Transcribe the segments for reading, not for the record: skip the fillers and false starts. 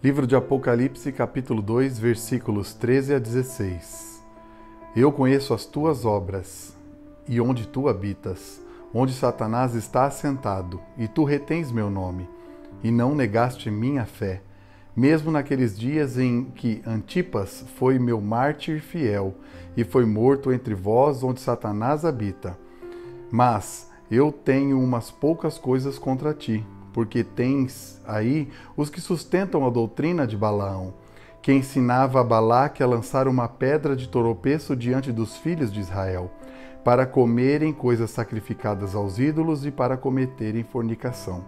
Livro de Apocalipse, capítulo 2, versículos 13 a 16. Eu conheço as tuas obras, e onde tu habitas, onde Satanás está assentado, e tu retens meu nome, e não negaste minha fé, mesmo naqueles dias em que Antipas foi meu mártir fiel, e foi morto entre vós onde Satanás habita. Mas eu tenho umas poucas coisas contra ti, porque tens aí os que sustentam a doutrina de Balaão, que ensinava a Balaque a lançar uma pedra de tropeço diante dos filhos de Israel, para comerem coisas sacrificadas aos ídolos e para cometerem fornicação.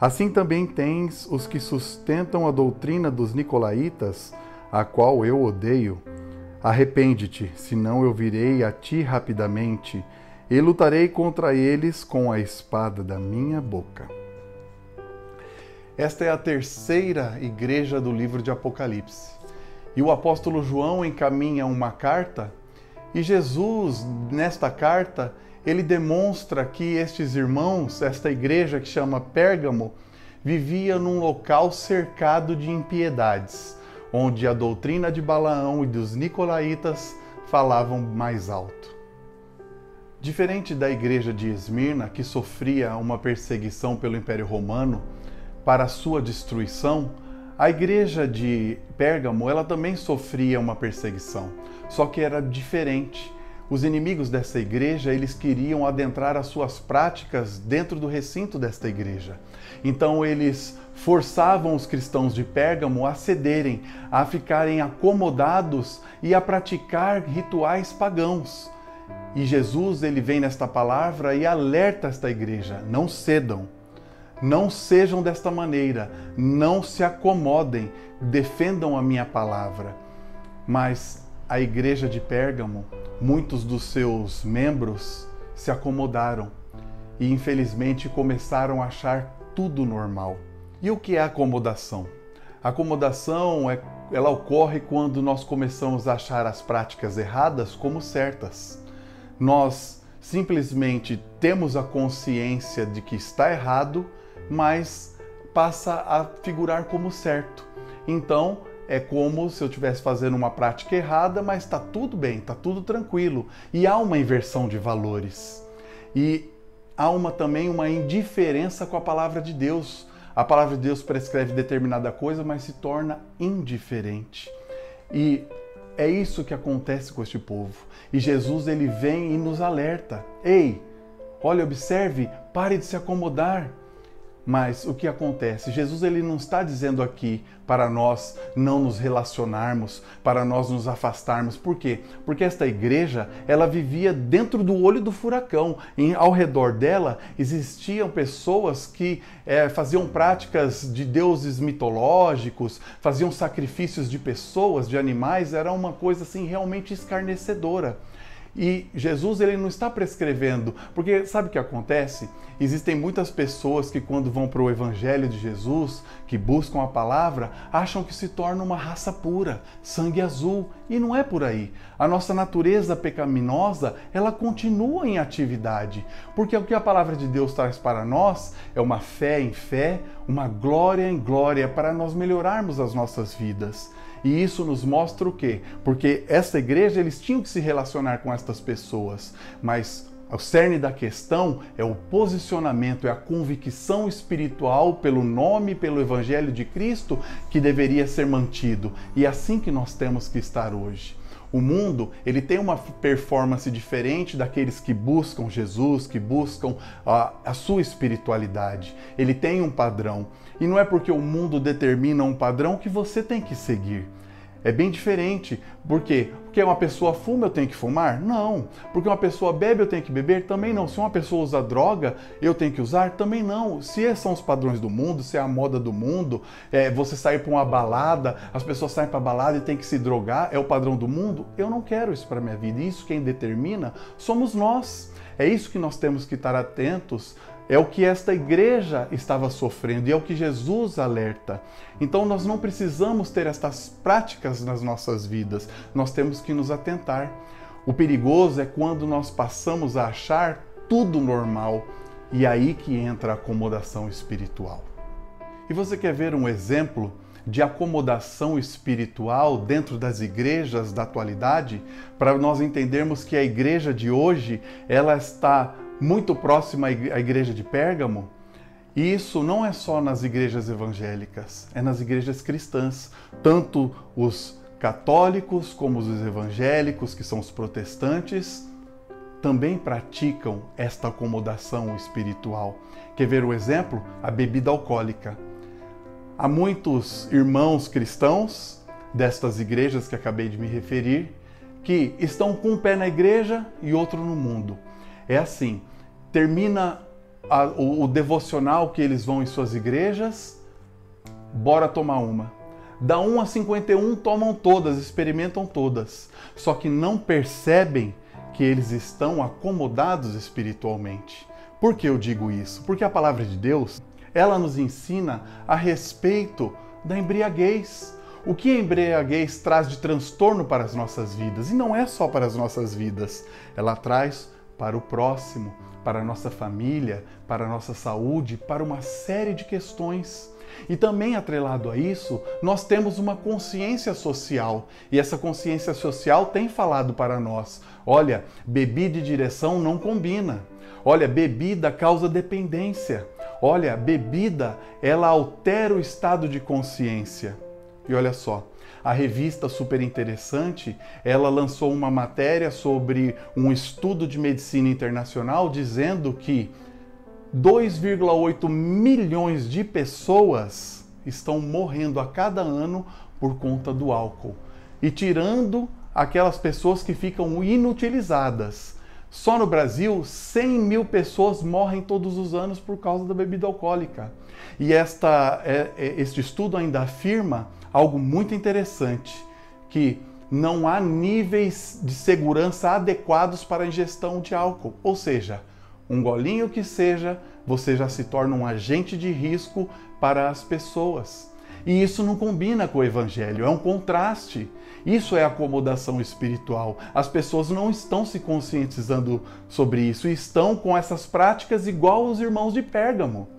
Assim também tens os que sustentam a doutrina dos nicolaítas, a qual eu odeio. Arrepende-te, senão eu virei a ti rapidamente, e lutarei contra eles com a espada da minha boca. Esta é a terceira igreja do livro de Apocalipse. E o apóstolo João encaminha uma carta, e Jesus, nesta carta, ele demonstra que estes irmãos, esta igreja que chama Pérgamo, vivia num local cercado de impiedades, onde a doutrina de Balaão e dos nicolaítas falavam mais alto. Diferente da igreja de Esmirna, que sofria uma perseguição pelo Império Romano, para sua destruição, a igreja de Pérgamo ela também sofria uma perseguição, só que era diferente. Os inimigos dessa igreja, eles queriam adentrar as suas práticas dentro do recinto desta igreja. Então eles forçavam os cristãos de Pérgamo a cederem, a ficarem acomodados e a praticar rituais pagãos. E Jesus, ele vem nesta palavra e alerta esta igreja: não cedam. Não sejam desta maneira, não se acomodem, defendam a minha palavra. Mas a igreja de Pérgamo, muitos dos seus membros se acomodaram e infelizmente começaram a achar tudo normal. E o que é acomodação? A acomodação, ela ocorre quando nós começamos a achar as práticas erradas como certas. Nós simplesmente temos a consciência de que está errado, mas passa a figurar como certo. Então, é como se eu estivesse fazendo uma prática errada, mas está tudo bem, está tudo tranquilo. E há uma inversão de valores. E há também uma indiferença com a palavra de Deus. A palavra de Deus prescreve determinada coisa, mas se torna indiferente. E é isso que acontece com este povo. E Jesus, ele vem e nos alerta. Ei, olha, observe, pare de se acomodar. Mas o que acontece? Jesus, ele não está dizendo aqui para nós não nos relacionarmos, para nós nos afastarmos. Por quê? Porque esta igreja, ela vivia dentro do olho do furacão. E ao redor dela existiam pessoas que faziam práticas de deuses mitológicos, faziam sacrifícios de pessoas, de animais. Era uma coisa assim realmente escarnecedora. E Jesus, ele não está prescrevendo, porque sabe o que acontece? Existem muitas pessoas que quando vão para o Evangelho de Jesus, que buscam a palavra, acham que se torna uma raça pura, sangue azul, e não é por aí. A nossa natureza pecaminosa, ela continua em atividade, porque o que a palavra de Deus traz para nós é uma fé em fé, uma glória em glória, para nós melhorarmos as nossas vidas. E isso nos mostra o quê? Porque essa igreja, eles tinham que se relacionar com estas pessoas, mas o cerne da questão é o posicionamento, é a convicção espiritual pelo nome, pelo Evangelho de Cristo que deveria ser mantido. E é assim que nós temos que estar hoje. O mundo, ele tem uma performance diferente daqueles que buscam Jesus, que buscam a sua espiritualidade. Ele tem um padrão. E não é porque o mundo determina um padrão que você tem que seguir. É bem diferente. Por quê? Porque uma pessoa fuma, eu tenho que fumar? Não. Porque uma pessoa bebe, eu tenho que beber? Também não. Se uma pessoa usa droga, eu tenho que usar? Também não. Se esses são os padrões do mundo, se é a moda do mundo, você sair para uma balada, as pessoas saem para a balada e tem que se drogar, é o padrão do mundo? Eu não quero isso para a minha vida. Isso quem determina somos nós. É isso que nós temos que estar atentos. É o que esta igreja estava sofrendo e é o que Jesus alerta. Então nós não precisamos ter estas práticas nas nossas vidas, nós temos que nos atentar. O perigoso é quando nós passamos a achar tudo normal e aí que entra a acomodação espiritual. E você quer ver um exemplo de acomodação espiritual dentro das igrejas da atualidade, para nós entendermos que a igreja de hoje, ela está muito próxima à igreja de Pérgamo. E isso não é só nas igrejas evangélicas, é nas igrejas cristãs, tanto os católicos como os evangélicos, que são os protestantes, também praticam esta acomodação espiritual. Quer ver o exemplo? A bebida alcoólica. Há muitos irmãos cristãos destas igrejas que acabei de me referir, que estão com um pé na igreja e outro no mundo. É assim, termina o devocional que eles vão em suas igrejas, bora tomar uma. Da 1 a 51 tomam todas, experimentam todas, só que não percebem que eles estão acomodados espiritualmente. Por que eu digo isso? Porque a palavra de Deus, ela nos ensina a respeito da embriaguez. O que a embriaguez traz de transtorno para as nossas vidas? E não é só para as nossas vidas, ela traz para o próximo, para a nossa família, para a nossa saúde, para uma série de questões. E também atrelado a isso, nós temos uma consciência social. E essa consciência social tem falado para nós: olha, bebida e direção não combina. Olha, bebida causa dependência. Olha, bebida, ela altera o estado de consciência. E olha só, a revista Super Interessante, ela lançou uma matéria sobre um estudo de medicina internacional dizendo que 2,8 milhões de pessoas estão morrendo a cada ano por conta do álcool. E tirando aquelas pessoas que ficam inutilizadas. Só no Brasil, 100 mil pessoas morrem todos os anos por causa da bebida alcoólica. E este estudo ainda afirma algo muito interessante, que não há níveis de segurança adequados para a ingestão de álcool. Ou seja, um golinho que seja, você já se torna um agente de risco para as pessoas. E isso não combina com o Evangelho, é um contraste. Isso é acomodação espiritual. As pessoas não estão se conscientizando sobre isso e estão com essas práticas igual os irmãos de Pérgamo.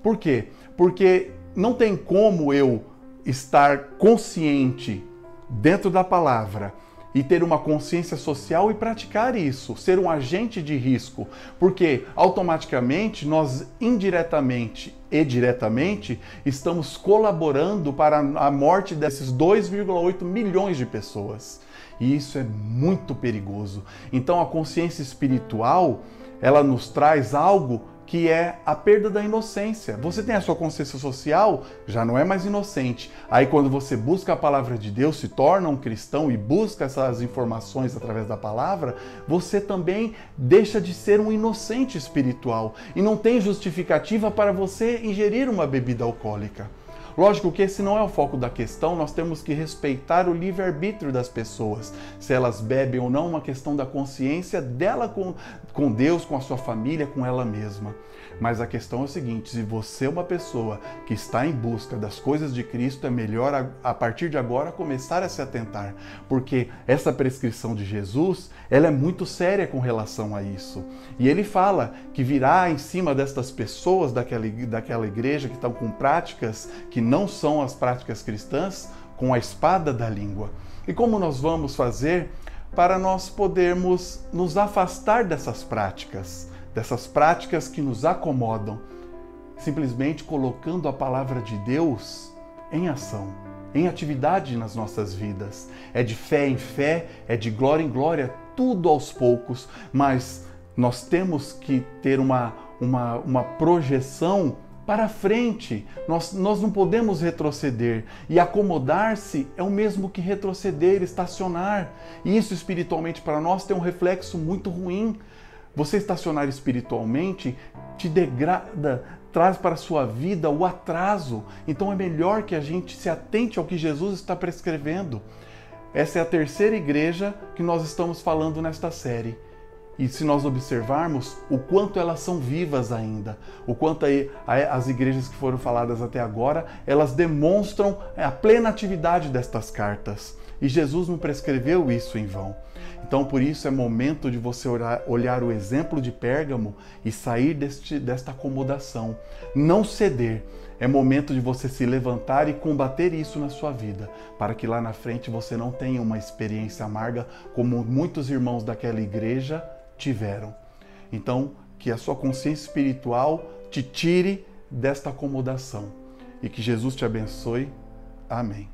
Por quê? Porque não tem como eu estar consciente dentro da palavra e ter uma consciência social e praticar isso, ser um agente de risco, porque automaticamente nós indiretamente e diretamente estamos colaborando para a morte desses 2,8 milhões de pessoas. E isso é muito perigoso. Então a consciência espiritual, ela nos traz algo que é a perda da inocência. Você tem a sua consciência social, já não é mais inocente. Aí quando você busca a palavra de Deus, se torna um cristão e busca essas informações através da palavra, você também deixa de ser um inocente espiritual. E não tem justificativa para você ingerir uma bebida alcoólica. Lógico que esse não é o foco da questão, nós temos que respeitar o livre-arbítrio das pessoas. Se elas bebem ou não, uma questão da consciência dela com Deus, com a sua família, com ela mesma. Mas a questão é o seguinte: se você é uma pessoa que está em busca das coisas de Cristo, é melhor a partir de agora começar a se atentar, porque essa prescrição de Jesus, ela é muito séria com relação a isso. E ele fala que virá em cima destas pessoas daquela igreja que estão com práticas que não são as práticas cristãs, com a espada da língua. E como nós vamos fazer para nós podermos nos afastar dessas práticas que nos acomodam? Simplesmente colocando a palavra de Deus em ação, em atividade nas nossas vidas. É de fé em fé, é de glória em glória, tudo aos poucos, mas nós temos que ter uma projeção para frente. Nós não podemos retroceder. E acomodar-se é o mesmo que retroceder, estacionar. E isso espiritualmente para nós tem um reflexo muito ruim. Você estacionar espiritualmente te degrada, traz para a sua vida o atraso. Então é melhor que a gente se atente ao que Jesus está prescrevendo. Essa é a terceira igreja que nós estamos falando nesta série. E se nós observarmos o quanto elas são vivas ainda, o quanto as igrejas que foram faladas até agora, elas demonstram a plena atividade destas cartas. E Jesus não prescreveu isso em vão. Então, por isso, é momento de você olhar o exemplo de Pérgamo e sair desta acomodação. Não ceder. É momento de você se levantar e combater isso na sua vida, para que lá na frente você não tenha uma experiência amarga como muitos irmãos daquela igreja tiveram. Então, que a sua consciência espiritual te tire desta acomodação. E que Jesus te abençoe. Amém.